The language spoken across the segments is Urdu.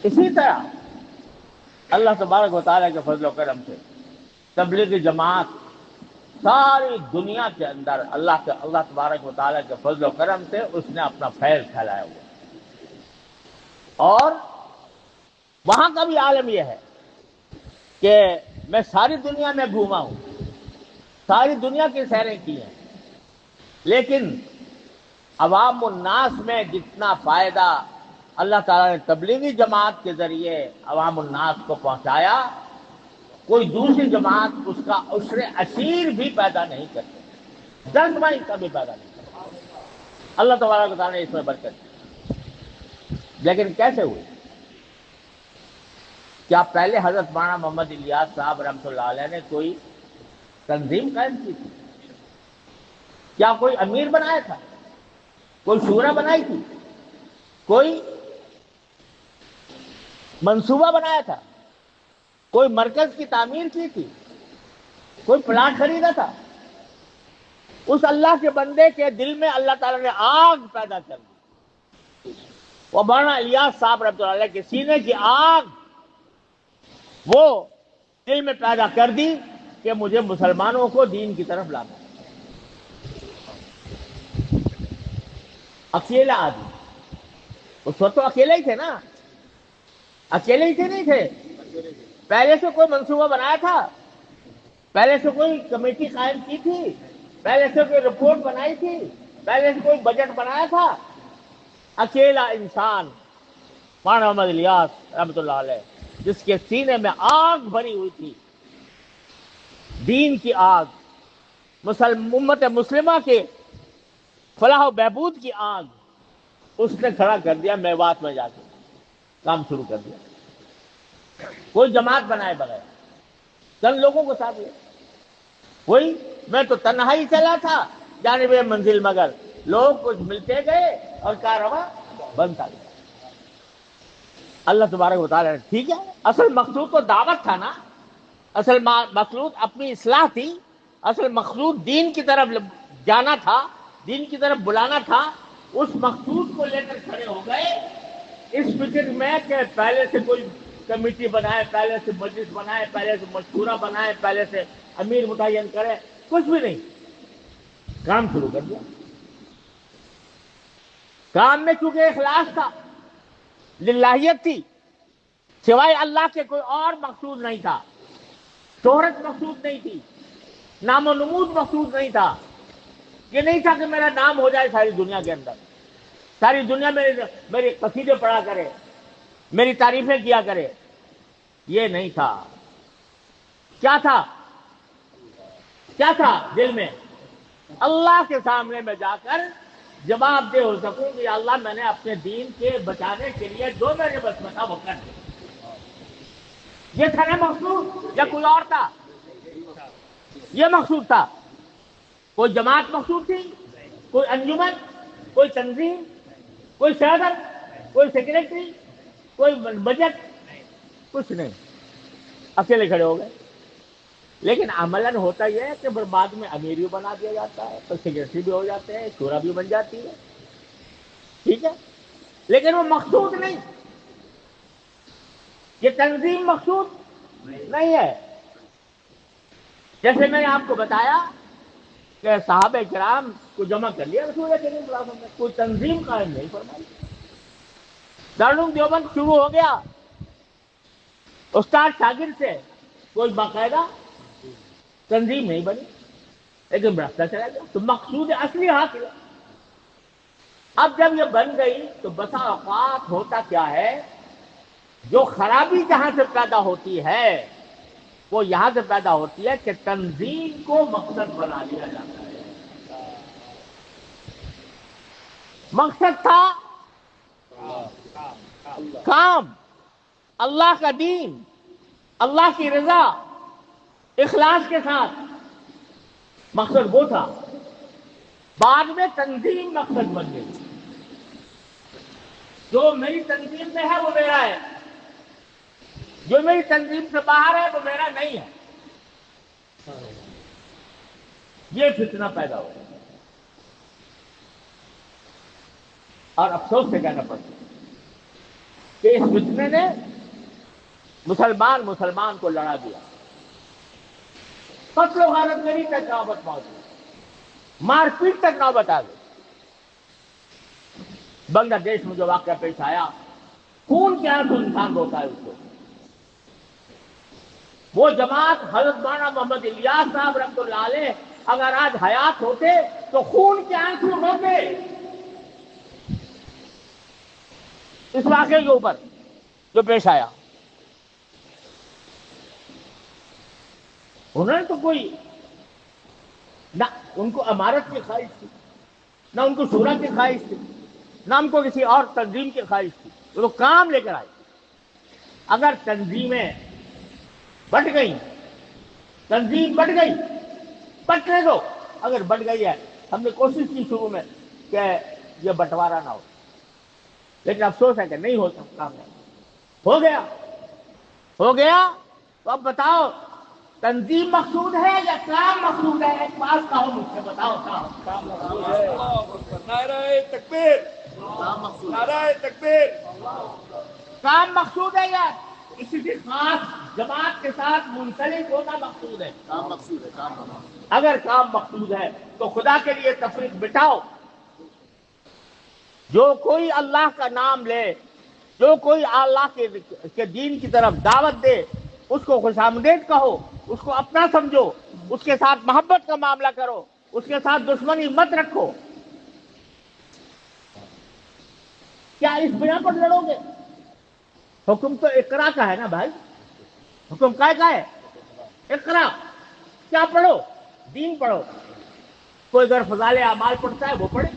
اسی طرح اللہ تبارک و تعالیٰ کے فضل و کرم سے تبلیغی جماعت ساری دنیا کے اندر اللہ تبارک و تعالیٰ کے فضل و کرم سے اس نے اپنا فیض پھیلایا ہوا، اور وہاں کا بھی عالم یہ ہے کہ میں ساری دنیا میں گھوما ہوں، ساری دنیا کی سیریں کی ہیں، لیکن عوام الناس میں جتنا فائدہ اللہ تعالیٰ نے تبلیغی جماعت کے ذریعے عوام الناس کو پہنچایا، کوئی دوسری جماعت اس کا عشر عشیر بھی پیدا نہیں کرتی، 10 کا بھی پیدا نہیں کرتی۔ اللہ تبارک و تعالیٰ نے اس میں برکت دی۔ لیکن کیسے ہوئی؟ کیا پہلے حضرت مولانا محمد الیاس صاحب رحمۃ اللہ علیہ نے کوئی تنظیم قائم کی تھی؟ کیا کوئی امیر بنایا تھا؟ کوئی شورا بنائی تھی؟ کوئی منصوبہ بنایا تھا؟ کوئی مرکز کی تعمیر کی تھی؟ کوئی پلاٹ خریدا تھا؟ اس اللہ کے بندے کے دل میں اللہ تعالیٰ نے آگ پیدا کر دی، وہ مولانا الیاس صاحب رحمۃ اللہ علیہ کے سینے کی آگ وہ دل میں پیدا کر دی کہ مجھے مسلمانوں کو دین کی طرف لانا۔ اکیلا آدمی، اس وقت تو اکیلے ہی تھے نا، اکیلے ہی تھے نہیں تھے، پہلے سے کوئی منصوبہ بنایا تھا، پہلے سے کوئی کمیٹی قائم کی تھی، پہلے سے کوئی رپورٹ بنائی تھی، پہلے سے کوئی بجٹ بنایا تھا؟ اکیلا انسان مولانا محمد الیاس رحمۃ اللہ علیہ، جس کے سینے میں آگ بھری ہوئی تھی، دین کی آگ، امت مسلمہ کے فلاح و بہبود کی آگ، اس نے کھڑا کر دیا میوات میں جا کے، کام شروع کر دیا، کوئی جماعت بنائے بغیر، چند لوگوں کو ساتھ لیا، وہی میں تو تنہائی چلا تھا جانب منزل، مگر لوگ کچھ ملتے گئے اور کارواں بنتا گیا۔ اللہ تبارک و تعالیٰ نے ٹھیک ہے، اصل مقصود تو دعوت تھا نا، اصل مقصود اپنی اصلاح تھی، اصل مقصود دین کی طرف جانا تھا، دین کی طرف بلانا تھا، اس مقصود کو لے کر کھڑے ہو گئے اس فکر میں کہ پہلے سے کوئی کمیٹی بنائے، پہلے سے مجلس بنائے، پہلے سے مشورہ بنائے، پہلے سے امیر متعین کرے، کچھ بھی نہیں، کام شروع کر دیا۔ کام میں چونکہ اخلاص تھا، للہیت تھی، سوائے اللہ کے کوئی اور مقصود نہیں تھا، شہرت مقصود نہیں تھی، نام و نمود مقصود نہیں تھا، یہ نہیں تھا کہ میرا نام ہو جائے ساری دنیا کے اندر، ساری دنیا میرے قصیدے پڑھا کرے، میری تعریفیں کیا کرے، یہ نہیں تھا۔ کیا تھا؟ کیا تھا دل میں؟ اللہ کے سامنے میں جا کر جواب دہ ہو سکوں کہ اللہ میں نے اپنے دین کے بچانے کے لیے جو میرے بس میں تھا وہ کر دیا۔ یہ تھا نا مقصود، یا کوئی اور تھا؟ یہ مقصود تھا۔ کوئی جماعت مقصود تھی، کوئی انجمن، کوئی تنظیم، کوئی صدر، کوئی سیکریٹری، کوئی بجٹ، کچھ نہیں، اکیلے کھڑے ہو گئے۔ لیکن عملاً ہوتا یہ ہے کہ بعد میں امیر بھی بنا دیا جاتا ہے، تو سیکریٹری بھی ہو جاتے ہیں، شورا بھی بن جاتی ہے، ٹھیک ہے، لیکن وہ مقصود نہیں، یہ تنظیم مقصود نہیں ہے۔ جیسے میں نے آپ کو بتایا کہ صحابہ کرام کو جمع کر لیا رسول کریم صلی اللہ علیہ وسلم نے، کوئی تنظیم قائم نہیں فرمائی۔ دارالعلوم دیوبند شروع ہو گیا استاد شاگرد سے، کوئی باقاعدہ تنظیم نہیں بنی، لیکن بڑھتا چلا گیا، تو مقصود اصلی حاصل ہے۔ اب جب یہ بن گئی تو بسا اوقات ہوتا کیا ہے، جو خرابی جہاں سے پیدا ہوتی ہے وہ یہاں سے پیدا ہوتی ہے کہ تنظیم کو مقصد بنا لیا جاتا ہے۔ مقصد تھا کام، اللہ کا دین، اللہ کی رضا، اخلاص کے ساتھ، مقصد وہ تھا۔ بعد میں تنظیم مقصد بن گئی، جو میری تنظیم میں ہے وہ میرا ہے، جو میری تنظیم سے باہر ہے وہ میرا نہیں ہے، یہ فتنہ پیدا ہو گیا، اور افسوس سے کہنا پڑتا ہے کہ اس فتنے نے مسلمان کو لڑا دیا، قتل و غارت گری تک نوبت پہنچ گئی، مار پیٹ تک نوبت آ گئی۔ بنگلہ دیش میں جو واقعہ پیش آیا، خون کے آنسو انسان روتا ہے اس کو۔ وہ جماعت حضرت مولانا محمد الیاس صاحب رحمۃ اللہ علیہ اگر آج حیات ہوتے تو خون کے آنسو روتے اس واقعے کے اوپر جو پیش آیا۔ انہوں نے تو کوئی نہ ان کو امارت کی خواہش تھی، نہ ان کو شورا کی خواہش تھی، نہ ان کو کسی اور تنظیم کی خواہش تھی، وہ تو کام لے کر آئے۔ اگر تنظیمیں بٹ گئی، تنظیم بٹ گئی، بٹنے دو۔ اگر بٹ گئی ہے، ہم نے کوشش کی شروع میں کہ یہ بٹوارا نہ ہو، لیکن افسوس ہے کہ نہیں ہو سکتا۔ ہو گیا تو اب بتاؤ تنظیم مقصود ہے یا کام مقصود ہے؟ ایک بات کہو مجھ سے، بتاؤ کام مقصود ہے؟ نعرہ تکبیر، نعرہ تکبیر۔ کام مقصود ہے یا کسی بھی خاص جماعت کے ساتھ منسلک ہونا مقصود ہے؟ کام مقصود ہے، کام مقصود۔ اگر کام مقصود ہے تو خدا کے لیے تفریق بٹاؤ۔ جو کوئی اللہ کا نام لے، جو کوئی اللہ کے دین کی طرف دعوت دے، اس کو خوش آمدید کہو، اس کو اپنا سمجھو، اس کے ساتھ محبت کا معاملہ کرو، اس کے ساتھ دشمنی مت رکھو۔ کیا اس بنا پر لڑو گے؟ حکم تو اقرا کا ہے نا بھائی، حکم کا ہے اقرا۔ کیا پڑھو؟ دین پڑھو۔ کوئی اگر فضائل اعمال پڑھتا ہے وہ پڑھے،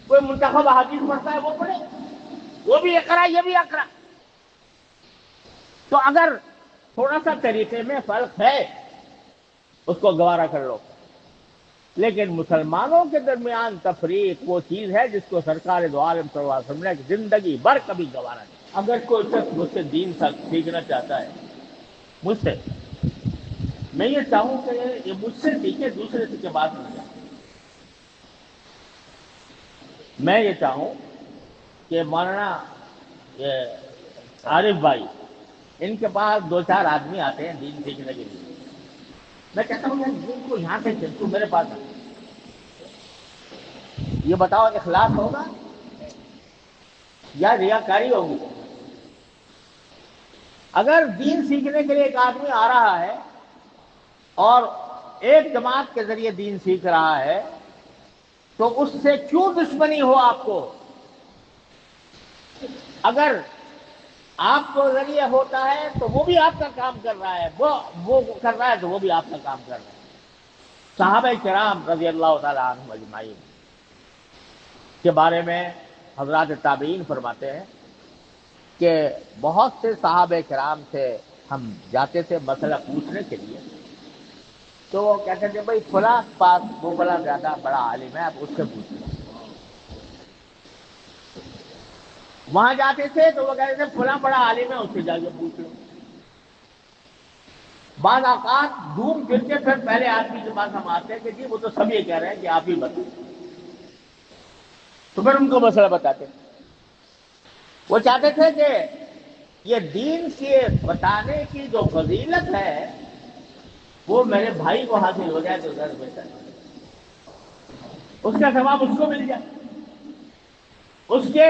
کوئی منتخب احادیث پڑھتا ہے وہ پڑھے، وہ بھی اقرا یہ بھی اقرا۔ تو اگر تھوڑا سا طریقے میں فرق ہے اس کو گوارا کر لو، لیکن مسلمانوں کے درمیان تفریق وہ چیز ہے جس کو سرکار دو عالم صلی اللہ علیہ وسلم نے زندگی بھر کبھی گوارا نہیں۔ اگر کوئی شخص مجھ سے دین سیکھنا چاہتا ہے، مجھ سے، میں یہ چاہوں کہ یہ مجھ سے سیکھے، دوسرے سے کے بات نہیں جائے۔ میں یہ چاہوں کہ مولانا عارف بھائی، ان کے پاس 2-4 آدمی آتے ہیں دین سیکھنے کے لیے، میں کہتا ہوں یار دین کو یہاں سے تو میرے پاس آ، یہ بتاؤ اخلاص ہوگا یا ریاکاری ہوگی؟ اگر دین سیکھنے کے لیے ایک آدمی آ رہا ہے اور ایک جماعت کے ذریعے دین سیکھ رہا ہے تو اس سے کیوں دشمنی ہو آپ کو؟ اگر آپ کو ذریعہ ہوتا ہے تو وہ بھی آپ کا کام کر رہا ہے، وہ کر رہا ہے تو وہ بھی آپ کا کام کر رہا ہے۔ صحابہ کرام رضی اللہ تعالی عنہم اجمعین کے بارے میں حضرات تابعین فرماتے ہیں کہ بہت سے صحابہ کرام سے ہم جاتے تھے مسئلہ پوچھنے کے لیے، تو وہ کہتے تھے بھائی فلاں پاس وہ بڑا زیادہ بڑا عالم ہے، آپ اس سے پوچھیں۔ وہاں جاتے تھے تو وہ کہتے تھے فلاں بڑا عالم ہے، اس سے جا کے پوچھ لو۔ بعض اوقات گھوم پھر کے پھر پہلے آدمی کے پاس ہم آتے ہیں کہ جی وہ تو سب یہ کہہ رہے ہیں کہ آپ ہی بتائیں، تو پھر ان کو مسئلہ بتاتے۔ وہ چاہتے تھے کہ یہ دین کے بتانے کی جو فضیلت ہے وہ میرے بھائی کو حاصل ہو جائے تو زیادہ بہتر ہے، اس کا ثواب اس کو مل جائے۔ اس کے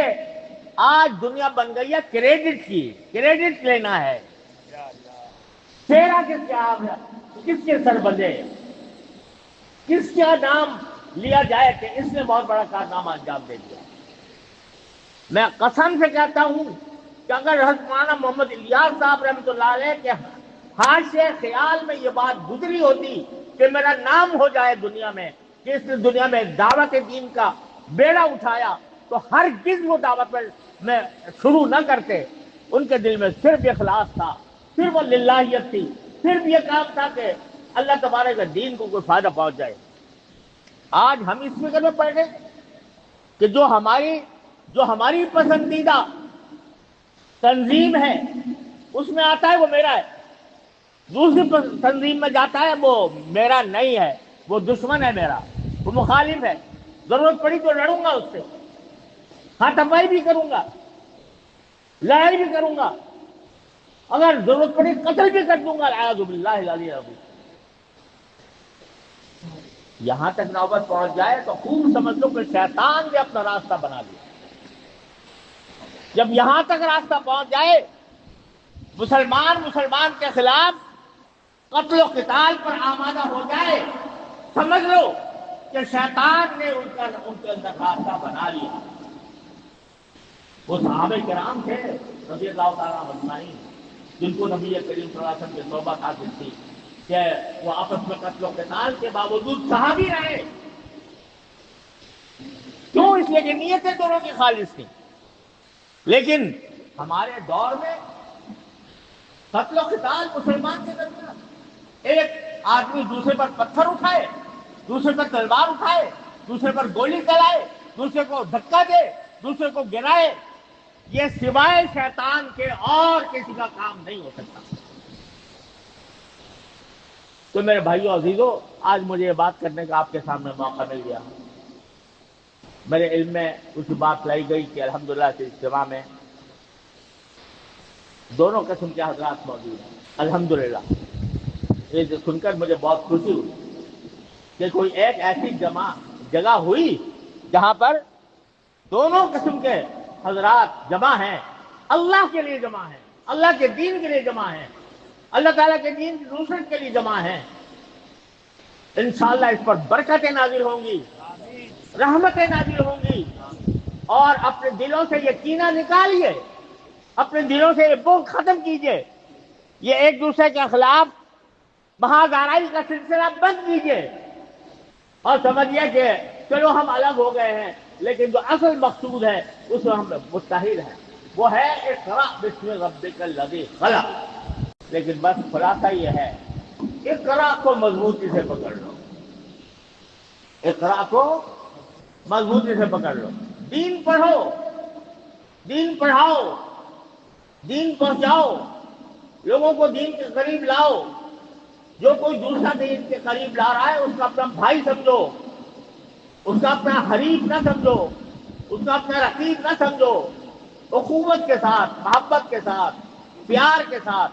آج دنیا بن گئی ہے کریڈٹ کی، کریڈٹ لینا ہے، چہرہ کس کے سر بندے، کس کا نام لیا جائے کہ اس نے بہت بڑا کارنامہ انجام دے دیا۔ میں قسم سے کہتا ہوں کہ اگر حضرت مولانا محمد الیاس صاحب رحمۃ اللہ علیہ کے حاشیے خیال میں یہ بات گزری ہوتی کہ میرا نام ہو جائے دنیا میں کہ اس نے دنیا میں دعوت دین کا بیڑا اٹھایا، تو ہرگز وہ دعوت میں شروع نہ کرتے۔ ان کے دل میں صرف اخلاص تھا، صرف وہ للہیت تھی، صرف یہ کام تھا کہ اللہ تبارک کے دین کو کوئی فائدہ پہنچ جائے۔ آج ہم اس فکر میں پڑ گئے کہ جو ہماری پسندیدہ تنظیم ہے اس میں آتا ہے وہ میرا ہے، دوسری تنظیم میں جاتا ہے وہ میرا نہیں ہے، وہ دشمن ہے میرا، وہ مخالف ہے، ضرورت پڑی تو لڑوں گا اس سے، ہاتھ پائی بھی کروں گا، لڑائی بھی کروں گا، اگر ضرورت پڑی قتل بھی کر دوں گا، اعوذ باللہ العلی العظیم۔ یہاں تک نوبت پہنچ جائے تو خوب سمجھ لو کہ شیطان نے اپنا راستہ بنا لیا۔ جب یہاں تک راستہ پہنچ جائے، مسلمان کے خلاف قتل و قتال پر آمادہ ہو جائے، سمجھ لو کہ شیطان نے ان کے اندر راستہ بنا لیا۔ وہ صحابہ کرام تھے رضی اللہ تعالیٰ اجمعین، جن کو نبی کریم صلی اللہ علیہ وسلم کی صحبت حاصل تھی کہ وہ آپس میں قتل و قتال کے باوجود صحابی رہے۔ کیوں؟ اس لیے کہ نیتیں دونوں کی خالص تھیں۔ لیکن ہمارے دور میں قتل و قتال مسلمان کے درمیان، ایک آدمی دوسرے پر پتھر اٹھائے، دوسرے پر تلوار اٹھائے، دوسرے پر گولی چلائے، دوسرے کو دھکا دے، دوسرے کو گرائے، یہ سوائے شیطان کے اور کسی کا کام نہیں ہو سکتا۔ تو میرے بھائیوں عزیزوں، آج مجھے یہ بات کرنے کا آپ کے سامنے موقع مل گیا۔ میرے علم میں اس بات لائی گئی کہ الحمدللہ اس اجتماع میں دونوں قسم کے حضرات موجود ہیں۔ الحمدللہ یہ سن کر مجھے بہت خوشی ہوئی کہ کوئی ایک ایسی جگہ ہوئی جہاں پر دونوں قسم کے حضرات جمع ہیں، اللہ کے لیے جمع ہیں، اللہ کے دین کے لیے جمع ہیں، اللہ تعالیٰ کے دین کی نصرت کے لیے جمع ہیں۔ انشاءاللہ اس پر برکتیں نازل ہوں گی، رحمتیں نازل ہوں گی، اور اپنے دلوں سے یہ کینہ نکالیے، اپنے دلوں سے یہ بغض ختم کیجئے، یہ ایک دوسرے کے خلاف بہادرائی کا سلسلہ بند کیجئے، اور سمجھیے کہ چلو ہم الگ ہو گئے ہیں، لیکن جو اصل مقصود ہے اس میں ہم متحد ہیں، وہ ہے اقرأ باسم ربک الذی خلق۔ لیکن بس خلاصہ یہ ہے، اقرأ کو مضبوطی سے پکڑ لو، اقرأ کو مضبوطی سے پکڑ لو، دین پڑھو، دین پڑھاؤ، دین پہنچاؤ، لوگوں کو دین کے قریب لاؤ۔ جو کوئی دوسرا دین کے قریب لا رہا ہے اس کا اپنا بھائی سمجھو، اس کا اپنا حریف نہ سمجھو، اس کا اپنا رقیب نہ سمجھو، اخوت کے ساتھ، محبت کے ساتھ، پیار کے ساتھ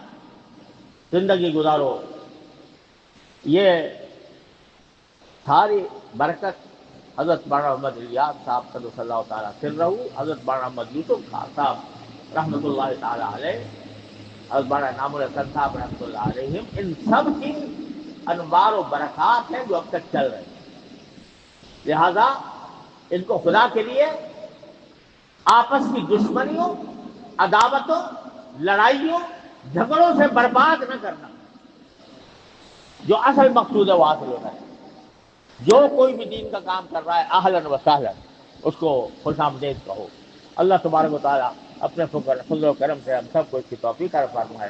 زندگی گزارو۔ یہ ساری برکت حضرت مولانا محمد الیاس صاحب قدس اللہ تعالیٰ سرہ، حضرت مولانا محمد یوسف خان صاحب رحمۃ اللہ تعالیٰ علیہ، حضرت مولانا انعام الحسن صاحب رحمۃ اللہ علیہم، ان سب کی انوار و برکات ہیں جو اب تک چل رہے ہیں۔ لہذا ان کو خدا کے لیے آپس کی دشمنیوں، عداوتوں، لڑائیوں، جھگڑوں سے برباد نہ کرنا، جو اصل مقصود ہے وہ حاصل ہونا ہے۔ جو کوئی بھی دین کا کام کر رہا ہے اہلاً و سہلاً اس کو خوش آمدید کہو۔ اللہ تبارک و تعالیٰ اپنے فضل و کرم سے ہم سب کو اس کی توفیق عطا فرمائے۔